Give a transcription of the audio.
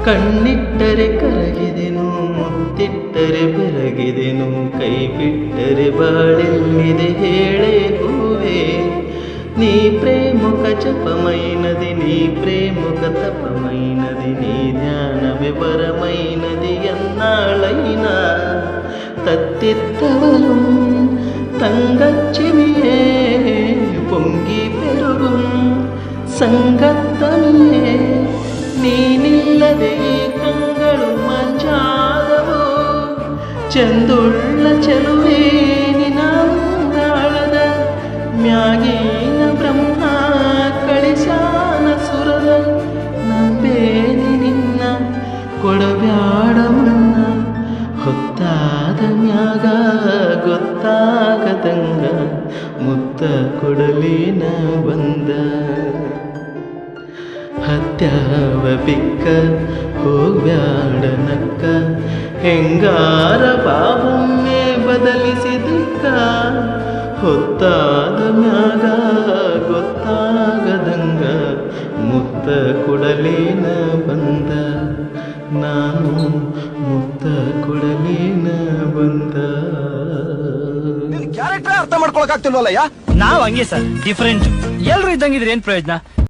ಕಣ್ಣಿಟ್ಟರೆ ಕರಗಿದೆನು, ಮುತ್ತಿಟ್ಟರೆ ಬೆರಗಿದೆನು, ಕೈ ಬಿಟ್ಟರೆ ಬಾಳೆಲ್ಲಿದೆ ಹೇಳೆ ಹೂವೆ. ನೀ ಪ್ರೇಮುಖ ಜಪಮೈನದಿ, ನೀ ಪ್ರೇಮುಖ ತಪಮೈನದಿ, ನೀ ಧ್ಯಾನವೇ ವರಮೈನದಿ ಎನ್ನಾಳೈನ. തത്തിത്തവലും തങ്കച്ചിവിയേ പൊങ്കി പെരുകും സംഗത്തമിയേ. നീനില്ലതെ ഈ കങ്ങളും മഞ്ചാദവോ ചെന്തുള്ള ചെലുവേ നിനാളದ ಮ್ಯಾಗೀನ ಬ್ರಹ್ಮ ಕಳಿಸಾನ ಸುರದ. ನಂಬೇನಿ ನಿನ್ನ ಕೊಡಬ್ಯಾಡ ಮನ್ನ, ಹೊತ್ತಾದ ಮ್ಯಾಗ ಗೊತ್ತಾಗದಂಗ ಮುತ್ತ ಕೊಡಲಿನ ಬಂದ. ಹತ್ಯಾವ ಬಿಕ್ಕ ಹೋಗ್ಬ್ಯಾಡ ನಕ್ಕ, ಹೆಂಗಾರ ಬಾಬೊಮ್ಮೆ ಬದಲಿಸಿದಿಕ್ಕ. ಹೊತ್ತಾದ ಮ್ಯಾಗ ಗೊತ್ತಾಗದಂಗ ಮುತ್ತ ಕೊಡಲಿನ ಬಂದ. ನಾನು ಮುತ್ತ ಕೊಡಲಿನ ಬಂದ. ಕ್ಯಾರೆಕ್ಟರ್ ಅರ್ಥ ಮಾಡ್ಕೊಳಕ್ ಆಗ್ತಿಲ್ವಲ್ಲಯ್ಯ. ನಾವ್ ಹಂಗೆ ಸರ್, ಡಿಫ್ರೆಂಟ್. ಎಲ್ರು ಇದ್ದಂಗಿದ್ರೆ ಏನ್ ಪ್ರಯೋಜನ?